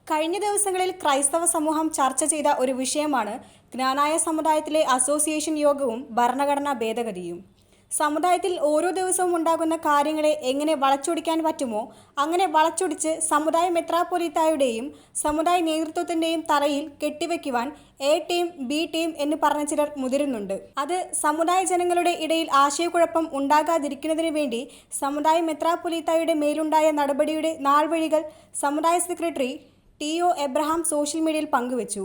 കഴിഞ്ഞ ദിവസങ്ങളിൽ ക്രൈസ്തവ സമൂഹം ചർച്ച ചെയ്ത ഒരു വിഷയമാണ് ജ്ഞാനായ സമുദായത്തിലെ അസോസിയേഷൻ യോഗവും ഭരണഘടനാ ഭേദഗതിയും. സമുദായത്തിൽ ഓരോ ദിവസവും ഉണ്ടാകുന്ന കാര്യങ്ങളെ എങ്ങനെ വളച്ചൊടിക്കാൻ പറ്റുമോ അങ്ങനെ വളച്ചൊടിച്ച് സമുദായ മെത്രാപ്പൊലീത്തായുടെയും സമുദായ നേതൃത്വത്തിൻ്റെയും തറയിൽ കെട്ടിവെക്കുവാൻ എ ടീം ബി ടീം എന്ന് പറഞ്ഞ ചിലർ മുതിരുന്നുണ്ട്. അത് സമുദായ ജനങ്ങളുടെ ഇടയിൽ ആശയക്കുഴപ്പം ഉണ്ടാകാതിരിക്കുന്നതിന് വേണ്ടി സമുദായ മെത്രാപ്പൊലീത്തായുടെ മേലുണ്ടായ നടപടിയുടെ നാൾവഴികൾ സമുദായ സെക്രട്ടറി ടി.ഒ. എബ്രഹാം സോഷ്യൽ മീഡിയയിൽ പങ്കുവച്ചു.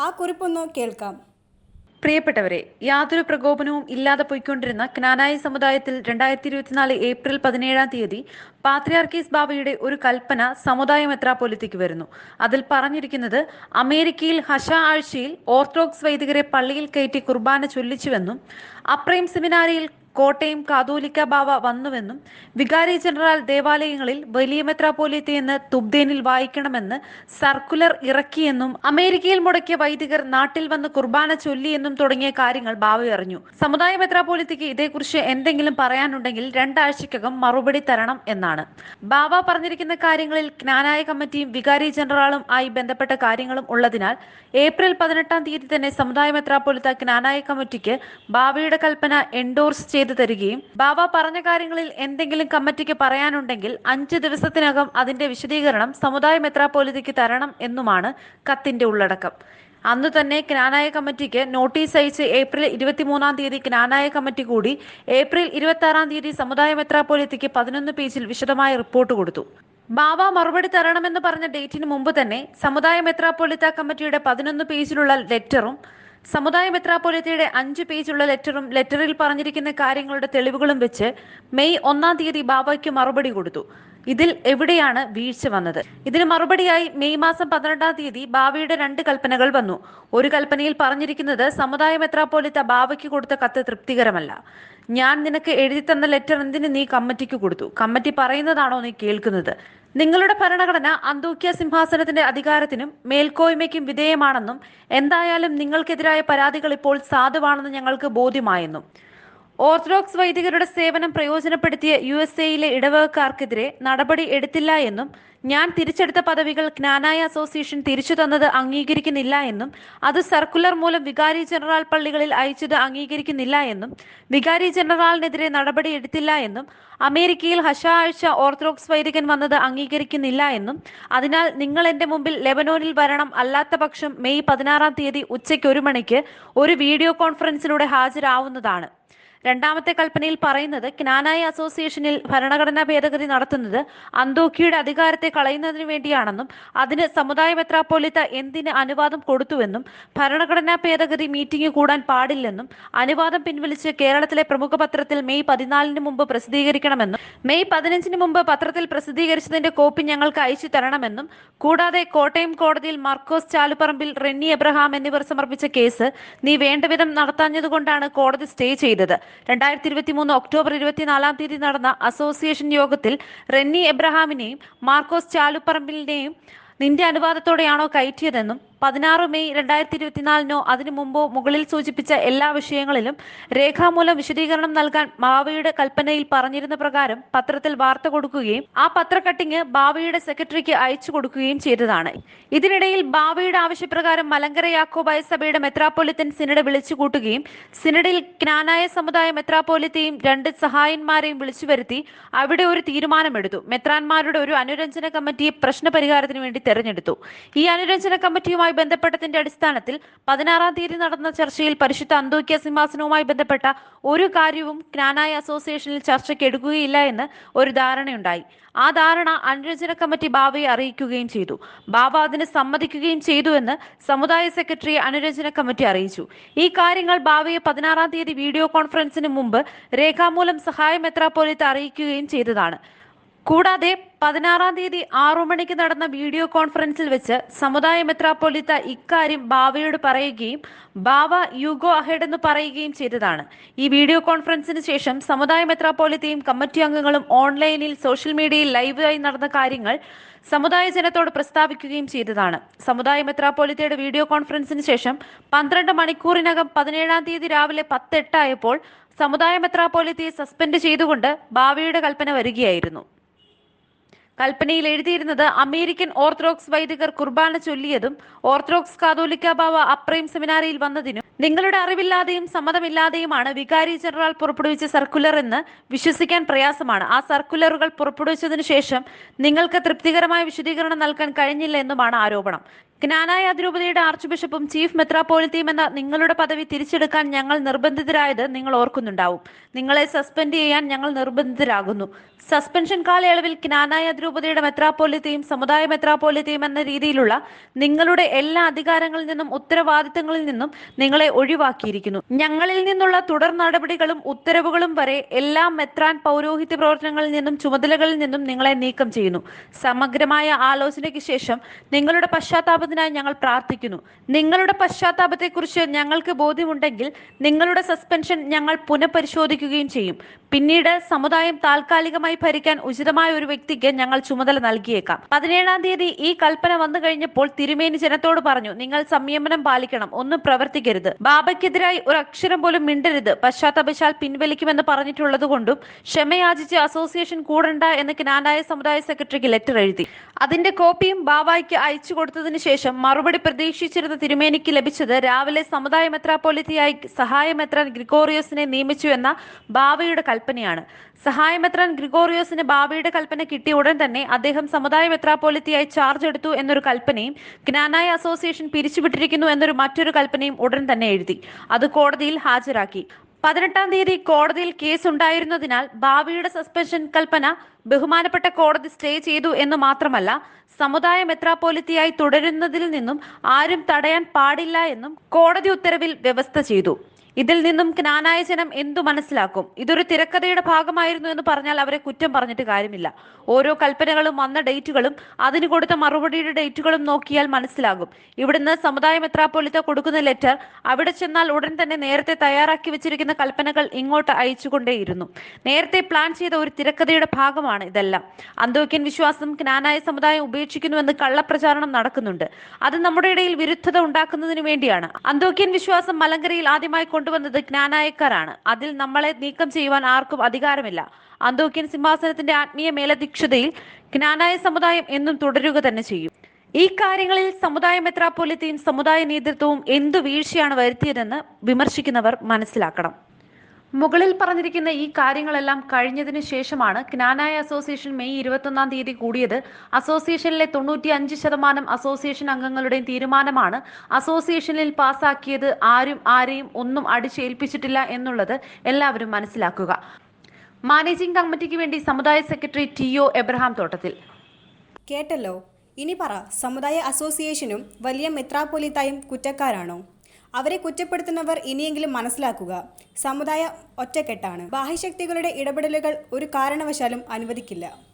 ആ കുറിപ്പൊന്ന് കേൾക്കാം. പ്രിയപ്പെട്ടവരെ, യാതൊരു പ്രകോപനവും ഇല്ലാതെ പോയിക്കൊണ്ടിരുന്ന ക്നാനായ സമുദായത്തിൽ 2024 ഏപ്രിൽ 17 പാത്രിയാർക്കീസ് ബാവയുടെ ഒരു കൽപ്പന സമുദായ മെത്രാപ്പൊലീത്തയ്ക്ക് വരുന്നു. അതിൽ പറഞ്ഞിരിക്കുന്നത് അമേരിക്കയിൽ ഹഷ ആഴ്ചയിൽ ഓർത്തഡോക്സ് വൈദികരെ പള്ളിയിൽ കയറ്റി കുർബാന ചൊല്ലിച്ചുവെന്നും അപ്രൈം സെമിനാരിയിൽ കോട്ടയം കാതോലിക്ക ബാവ വന്നുവെന്നും വികാരി ജനറൽ ദേവാലയങ്ങളിൽ വലിയ മെത്രാപ്പൊലീത്തയെന്ന് തുബ്ദേനിൽ വായിക്കണമെന്ന് സർക്കുലർ ഇറക്കിയെന്നും അമേരിക്കയിൽ മുടക്കിയ വൈദികർ നാട്ടിൽ വന്ന് കുർബാന ചൊല്ലിയെന്നും തുടങ്ങിയ കാര്യങ്ങൾ ബാവ അറിഞ്ഞു. സമുദായ മെത്രാപ്പൊലീത്തയ്ക്ക് ഇതേക്കുറിച്ച് എന്തെങ്കിലും പറയാനുണ്ടെങ്കിൽ 2 ആഴ്ചക്കകം മറുപടി തരണം എന്നാണ്. ബാവ പറഞ്ഞിരിക്കുന്ന കാര്യങ്ങളിൽ ജ്ഞാനായ കമ്മിറ്റിയും വികാരി ജനറാളും ആയി ബന്ധപ്പെട്ട കാര്യങ്ങളും ഉള്ളതിനാൽ ഏപ്രിൽ 18 തന്നെ സമുദായ മെത്രാപ്പൊലീത്ത ജ്ഞാനായ കമ്മിറ്റിക്ക് ബാവയുടെ കൽപ്പന എൻഡോഴ്സ് ചെയ്തു തരികയും ബാവ പറഞ്ഞ കാര്യങ്ങളിൽ എന്തെങ്കിലും കമ്മിറ്റിക്ക് പറയാനുണ്ടെങ്കിൽ 5 ദിവസത്തിനകം അതിന്റെ വിശദീകരണം സമുദായ മെത്രാപ്പൊലീത്തയ്ക്ക് തരണം എന്നുമാണ് കത്തിന്റെ ഉള്ളടക്കം. അന്നു തന്നെ ജ്ഞാനായ കമ്മിറ്റിക്ക് നോട്ടീസ് അയച്ച് ഏപ്രിൽ 23 ജ്ഞാനായ കമ്മിറ്റി കൂടി ഏപ്രിൽ 26 സമുദായ മെത്രാപ്പൊലീത്തയ്ക്ക് 11 പേജിൽ വിശദമായ റിപ്പോർട്ട് കൊടുത്തു. ബാവ മറുപടി തരണമെന്ന് പറഞ്ഞ ഡേറ്റിന് മുമ്പ് തന്നെ സമുദായ മെത്രാപ്പൊലീത്ത കമ്മിറ്റിയുടെ 11 പേജിലുള്ള ലെറ്ററും സമുദായ മെത്രാപ്പൊലീത്തയുടെ 5 പേജുള്ള ലെറ്ററും ലെറ്ററിൽ പറഞ്ഞിരിക്കുന്ന കാര്യങ്ങളുടെ തെളിവുകളും വെച്ച് മെയ് 1 ബാവയ്ക്ക് മറുപടി കൊടുത്തു. ഇതിൽ എവിടെയാണ് വീഴ്ച വന്നത്? ഇതിന് മറുപടിയായി മെയ് മാസം 12 ബാവയുടെ 2 കൽപ്പനകൾ വന്നു. ഒരു കൽപ്പനയിൽ പറഞ്ഞിരിക്കുന്നത് സമുദായ മെത്രാപ്പൊലീത്ത ബാവയ്ക്ക് കൊടുത്ത കത്ത് തൃപ്തികരമല്ല. ഞാൻ നിനക്ക് എഴുതി തന്ന ലെറ്റർ എന്തിന് നീ കമ്മിറ്റിക്ക് കൊടുത്തു? കമ്മിറ്റി പറയുന്നതാണോ നീ കേൾക്കുന്നത്? നിങ്ങളുടെ ഭരണഘടന അന്തോക്യ സിംഹാസനത്തിന്റെ അധികാരത്തിനും മേൽക്കോയ്മയ്ക്കും വിധേയമാണെന്നും എന്തായാലും നിങ്ങൾക്കെതിരായ പരാതികൾ ഇപ്പോൾ സാധുവാണെന്ന് ഞങ്ങൾക്ക് ബോധ്യമായെന്നും ഓർത്തഡോക്സ് വൈദികരുടെ സേവനം പ്രയോജനപ്പെടുത്തിയ USA-യിലെ ഇടവകക്കാർക്കെതിരെ നടപടി എടുത്തില്ല എന്നും ഞാൻ തിരിച്ചെടുത്ത പദവികൾ ജ്ഞാനായ അസോസിയേഷൻ തിരിച്ചു തന്നത് അംഗീകരിക്കുന്നില്ല എന്നും അത് സർക്കുലർ മൂലം വികാരി ജനറൽ പള്ളികളിൽ അയച്ചത് അംഗീകരിക്കുന്നില്ല എന്നും വികാരി ജനറലിനെതിരെ നടപടി എടുത്തില്ല എന്നും അമേരിക്കയിൽ ഹഷ ആഴ്ച ഓർത്തഡോക്സ് വൈദികൻ വന്നത് അംഗീകരിക്കുന്നില്ല എന്നും അതിനാൽ നിങ്ങൾ എന്റെ മുമ്പിൽ ലെബനോനിൽ വരണം, അല്ലാത്ത പക്ഷം മെയ് 16 ഉച്ചയ്ക്ക് 1 മണിക്ക് ഒരു വീഡിയോ കോൺഫറൻസിലൂടെ ഹാജരാവുന്നതാണ്. രണ്ടാമത്തെ കൽപ്പനയിൽ പറയുന്നത് ജ്ഞാനായ അസോസിയേഷനിൽ ഭരണഘടനാ ഭേദഗതി നടത്തുന്നത് അന്തോക്യയുടെ അധികാരത്തെ കളയുന്നതിന് വേണ്ടിയാണെന്നും അതിന് സമുദായ മെത്രാപ്പൊലീത്ത എന്തിന് അനുവാദം കൊടുത്തുവെന്നും ഭരണഘടനാ ഭേദഗതി മീറ്റിംഗ് കൂടാൻ പാടില്ലെന്നും അനുവാദം പിൻവലിച്ച് കേരളത്തിലെ പ്രമുഖ പത്രത്തിൽ മെയ് 14 മുമ്പ് പ്രസിദ്ധീകരിക്കണമെന്നും മെയ് 15 മുമ്പ് പത്രത്തിൽ പ്രസിദ്ധീകരിച്ചതിന്റെ കോപ്പി ഞങ്ങൾക്ക് അയച്ചു തരണമെന്നും കൂടാതെ കോട്ടയം കോടതിയിൽ മാർക്കോസ് ചാലുപറമ്പിൽ, റെന്നി എബ്രഹാം എന്നിവർ സമർപ്പിച്ച കേസ് നീ വേണ്ടവിധം നടത്താഞ്ഞതുകൊണ്ടാണ് കോടതി സ്റ്റേ ചെയ്തത്. 2023 ഒക്ടോബർ 24 നടന്ന അസോസിയേഷൻ യോഗത്തിൽ റെന്നി എബ്രഹാമിനെയും മാർക്കോസ് ചാലുപറമ്പിലിനെയും നിന്റെ അനുവാദത്തോടെയാണോ കയറ്റിയതെന്നും 16 മെയ് 2024 അതിനു മുമ്പോ മുകളിൽ സൂചിപ്പിച്ച എല്ലാ വിഷയങ്ങളിലും രേഖാമൂലം വിശദീകരണം നൽകാൻ ബാവയുടെ കൽപ്പനയിൽ പറഞ്ഞിരുന്ന പ്രകാരം പത്രത്തിൽ വാർത്ത കൊടുക്കുകയും ആ പത്ര കട്ടിങ് ബാവയുടെ സെക്രട്ടറിക്ക് അയച്ചു കൊടുക്കുകയും ചെയ്തതാണ്. ഇതിനിടയിൽ ബാവയുടെ ആവശ്യപ്രകാരം മലങ്കര യാക്കോബായ സഭയുടെ മെത്രാപ്പൊലീത്തൻ സിനഡ് വിളിച്ചു കൂട്ടുകയും സിനഡിൽ ജ്ഞാനായ സമുദായ മെത്രാപ്പൊലീത്തയും 2 സഹായന്മാരെയും വിളിച്ചു വരുത്തി അവിടെ ഒരു തീരുമാനമെടുത്തു. മെത്രാന്മാരുടെ ഒരു അനുരഞ്ജന കമ്മിറ്റിയെ പ്രശ്നപരിഹാരത്തിന് വേണ്ടി തെരഞ്ഞെടുത്തു. ഈ അനുരഞ്ജന കമ്മിറ്റിയുമായി ബന്ധപ്പെട്ടതിന്റെ അടിസ്ഥാനത്തിൽ 16 നടന്ന ചർച്ചയിൽ പരിശുദ്ധ അന്തോക്യ സിംഹാസനവുമായി ബന്ധപ്പെട്ട ഒരു കാര്യവും ജ്ഞാനായ അസോസിയേഷനിൽ ചർച്ചയ്ക്ക് എടുക്കുകയില്ല എന്ന് ഒരു ധാരണയുണ്ടായി. ആ ധാരണ അനുരഞ്ജന കമ്മിറ്റി ബാവയെ അറിയിക്കുകയും ചെയ്തു. ബാവ അതിന് സമ്മതിക്കുകയും ചെയ്തു എന്ന് സമുദായ സെക്രട്ടറിയെ അനുരഞ്ജന കമ്മിറ്റി അറിയിച്ചു. ഈ കാര്യങ്ങൾ ബാവയെ 16 വീഡിയോ കോൺഫറൻസിന് മുമ്പ് രേഖാമൂലം സഹായ മെത്രാപ്പൊലീത്ത അറിയിക്കുകയും ചെയ്തതാണ്. കൂടാതെ 16 6 മണിക്ക് നടന്ന വീഡിയോ കോൺഫറൻസിൽ വെച്ച് സമുദായ മെത്രാപ്പൊലീത്ത ഇക്കാര്യം ബാവയോട് പറയുകയും ബാവ യു ഗോ അഹെഡ് എന്ന് പറയുകയും ചെയ്തതാണ്. ഈ വീഡിയോ കോൺഫറൻസിന് ശേഷം സമുദായ മെത്രാപ്പൊലീത്തയും കമ്മിറ്റി അംഗങ്ങളും ഓൺലൈനിൽ സോഷ്യൽ മീഡിയയിൽ ലൈവായി നടന്ന കാര്യങ്ങൾ സമുദായ ജനത്തോട് പ്രസ്താവിക്കുകയും ചെയ്തതാണ്. സമുദായ മെത്രാപ്പൊലീത്തയുടെ വീഡിയോ കോൺഫറൻസിന് ശേഷം 12 മണിക്കൂറിനകം 17 രാവിലെ 10:08 ആയപ്പോൾ സമുദായ മെത്രാപ്പൊലീത്തയെ സസ്പെൻഡ് ചെയ്തുകൊണ്ട് ബാവയുടെ കൽപ്പന വരികയായിരുന്നു. കൽപ്പനയിൽ എഴുതിയിരുന്നത് അമേരിക്കൻ ഓർത്തഡോക്സ് വൈദികർ കുർബാന ചൊല്ലിയതും ഓർത്തഡോക്സ് കാതോലിക്ക ബാവ അപ്രൈം സെമിനാരിയിൽ വന്നതിനും നിങ്ങളുടെ അറിവില്ലാതെയും സമ്മതമില്ലാതെയുമാണ് വികാരി ജനറൽ പുറപ്പെടുവിച്ച സർക്കുലർ എന്ന് വിശ്വസിക്കാൻ പ്രയാസമാണ്. ആ സർക്കുലറുകൾ പുറപ്പെടുവിച്ചതിനു ശേഷം നിങ്ങൾക്ക് തൃപ്തികരമായ വിശദീകരണം നൽകാൻ കഴിഞ്ഞില്ല എന്നുമാണ് ആരോപണം. ജ്ഞാനായ അതിരൂപതയുടെ ആർച്ച് ബിഷപ്പും ചീഫ് മെത്രാപ്പോലിത്തയും എന്ന നിങ്ങളുടെ പദവി തിരിച്ചെടുക്കാൻ ഞങ്ങൾ നിർബന്ധിതരായത് നിങ്ങൾ ഓർക്കുന്നുണ്ടാവും. നിങ്ങളെ സസ്പെൻഡ് ചെയ്യാൻ ഞങ്ങൾ നിർബന്ധിതരാകുന്നു. സസ്പെൻഷൻ കാലയളവിൽ ജ്ഞാനായ അതിരൂപതയുടെ മെത്രാപ്പോലിത്തയും സമുദായ മെത്രാപ്പോലിത്തയും എന്ന രീതിയിലുള്ള നിങ്ങളുടെ എല്ലാ അധികാരങ്ങളിൽ നിന്നും ഉത്തരവാദിത്തങ്ങളിൽ നിന്നും നിങ്ങളെ ഒഴിവാക്കിയിരിക്കുന്നു. ഞങ്ങളിൽ നിന്നുള്ള തുടർ നടപടികളും ഉത്തരവുകളും വരെ എല്ലാ മെത്രാൻ പൗരോഹിത്യ പ്രവർത്തനങ്ങളിൽ നിന്നും ചുമതലകളിൽ നിന്നും നിങ്ങളെ നീക്കം ചെയ്യുന്നു. സമഗ്രമായ ആലോചനയ്ക്ക് ശേഷം നിങ്ങളുടെ പശ്ചാത്താപത്തിനായി ഞങ്ങൾ പ്രാർത്ഥിക്കുന്നു. നിങ്ങളുടെ പശ്ചാത്താപത്തെക്കുറിച്ച് ഞങ്ങൾക്ക് ബോധ്യമുണ്ടെങ്കിൽ നിങ്ങളുടെ സസ്പെൻഷൻ ഞങ്ങൾ പുനഃപരിശോധിക്കുകയും ചെയ്യും. പിന്നീട് സമുദായം താൽക്കാലികമായി ഭരിക്കാൻ ഉചിതമായ ഒരു വ്യക്തിക്ക് ഞങ്ങൾ ചുമതല നൽകിയേക്കാം. 17-ാം തീയതി ഈ കൽപ്പന വന്നു കഴിഞ്ഞപ്പോൾ തിരുമേനി ജനത്തോട് പറഞ്ഞു, നിങ്ങൾ സംയമനം പാലിക്കണം, ഒന്നും പ്രവർത്തിക്കരുത്, ബാബയ്ക്കെതിരായി ഒരു അക്ഷരം പോലും മിണ്ടരുത്, പശ്ചാത്തപിച്ചാൽ പിൻവലിക്കുമെന്ന് പറഞ്ഞിട്ടുള്ളത് കൊണ്ടും ക്ഷമയാചിച്ച് അസോസിയേഷൻ കൂടണ്ട എന്ന് ജ്ഞാനായ സമുദായ സെക്രട്ടറിക്ക് ലെറ്റർ എഴുതി. അതിന്റെ കോപ്പിയും ബാവായ്ക്ക് അയച്ചു കൊടുത്തതിന് ശേഷം മറുപടി പ്രതീക്ഷിച്ചിരുന്ന തിരുമേനിക്ക് ലഭിച്ചത് രാവിലെ സമുദായ മെത്രാപ്പോലിത്തയായി സഹായ മെത്രാൻ ഗ്രിഗോറിയോസിനെ നിയമിച്ചു എന്ന ബാവയുടെ കൽപ്പനയാണ്. സഹായ മെത്രാൻ ഗ്രിഗോറിയോസിന് ബാവയുടെ കൽപ്പന കിട്ടിയ ഉടൻ തന്നെ അദ്ദേഹം സമുദായ മെത്രാപ്പോലിത്തയായി ചാർജ് എടുത്തു എന്നൊരു കൽപ്പനയും ജ്ഞാനായ അസോസിയേഷൻ പിരിച്ചുവിട്ടിരിക്കുന്നു എന്നൊരു മറ്റൊരു കൽപ്പനയും ഉടൻ തന്നെ എഴുതി. അത് കോടതിയിൽ ഹാജരാക്കി. 18-ാം തീയതി കോടതിയിൽ കേസ് ഉണ്ടായിരുന്നതിനാൽ ബാവയുടെ സസ്പെൻഷൻ കൽപ്പന ബഹുമാനപ്പെട്ട കോടതി സ്റ്റേ ചെയ്തു എന്ന് മാത്രമല്ല, സമുദായ മെത്രാപ്പോലിത്തയായി തുടരുന്നതിൽ നിന്നും ആരും തടയാൻ പാടില്ല എന്നും കോടതി ഉത്തരവിൽ വ്യവസ്ഥ ചെയ്തു. ഇതിൽ നിന്നും ജ്ഞാനായ ജനം എന്തു മനസ്സിലാക്കും? ഇതൊരു തിരക്കഥയുടെ ഭാഗമായിരുന്നു എന്ന് പറഞ്ഞാൽ അവരെ കുറ്റം പറഞ്ഞിട്ട് കാര്യമില്ല. ഓരോ കൽപ്പനകളും വന്ന ഡേറ്റുകളും അതിന് കൊടുത്ത മറുപടിയുടെ ഡേറ്റുകളും നോക്കിയാൽ മനസ്സിലാകും. ഇവിടുന്ന് സമുദായ മെത്രാപ്പോലിത്ത കൊടുക്കുന്ന ലെറ്റർ അവിടെ ചെന്നാൽ ഉടൻ തന്നെ നേരത്തെ തയ്യാറാക്കി വെച്ചിരിക്കുന്ന കൽപ്പനകൾ ഇങ്ങോട്ട് അയച്ചുകൊണ്ടേയിരുന്നു. നേരത്തെ പ്ലാൻ ചെയ്ത ഒരു തിരക്കഥയുടെ ഭാഗമാണ് ഇതെല്ലാം. അന്തോക്യൻ വിശ്വാസം ജ്ഞാനായ സമുദായം ഉപേക്ഷിക്കുന്നുവെന്ന് കള്ളപ്രചാരണം നടക്കുന്നുണ്ട്. അത് നമ്മുടെ ഇടയിൽ വിരുദ്ധത ഉണ്ടാക്കുന്നതിന് വേണ്ടിയാണ്. അന്തോക്യൻ വിശ്വാസം മലങ്കരയിൽ ആദ്യമായി കൊണ്ടുവന്നത് ജ്ഞാനായക്കാരാണ്. അതിൽ നമ്മളെ നീക്കം ചെയ്യുവാൻ ആർക്കും അധികാരമില്ല. അന്തോക്യൻ സിംഹാസനത്തിന്റെ ആത്മീയ മേലധ്യക്ഷതയിൽ ജ്ഞാനായ സമുദായം എന്നും തുടരുക തന്നെ ചെയ്യും. ഈ കാര്യങ്ങളിൽ സമുദായ മെത്രാപ്പോലിത്തയും സമുദായ നേതൃത്വവും എന്തു വീഴ്ചയാണ് വരുത്തിയതെന്ന് വിമർശിക്കുന്നവർ മനസ്സിലാക്കണം. മുകളിൽ പറഞ്ഞിരിക്കുന്ന ഈ കാര്യങ്ങളെല്ലാം കഴിഞ്ഞതിന് ശേഷമാണ് ജ്ഞാനായ അസോസിയേഷൻ മെയ് 21-ാം തീയതി കൂടിയത്. അസോസിയേഷനിലെ 95% അസോസിയേഷൻ അംഗങ്ങളുടെയും തീരുമാനമാണ്. അസോസിയേഷനിൽ പാസാക്കിയത് ആരെയും ഒന്നും അടിച്ചേൽപ്പിച്ചിട്ടില്ല എന്നുള്ളത് എല്ലാവരും മനസ്സിലാക്കുക. മാനേജിംഗ് കമ്മിറ്റിക്ക് വേണ്ടി സമുദായ സെക്രട്ടറി ടി.ഒ. എബ്രഹാം തോട്ടത്തിൽ. കേട്ടല്ലോ. ഇനി പറ, സമുദായ അസോസിയേഷനും വലിയ മെത്രാപ്പോലിത്തായും കുറ്റക്കാരാണോ? അവരെ കുറ്റപ്പെടുത്തുന്നവർ ഇനിയെങ്കിലും മനസ്സിലാക്കുക, സമുദായം ഒറ്റക്കെട്ടാണ്. ബാഹ്യശക്തികളുടെ ഇടപെടലുകൾ ഒരു കാരണവശാലും അനുവദിക്കില്ല.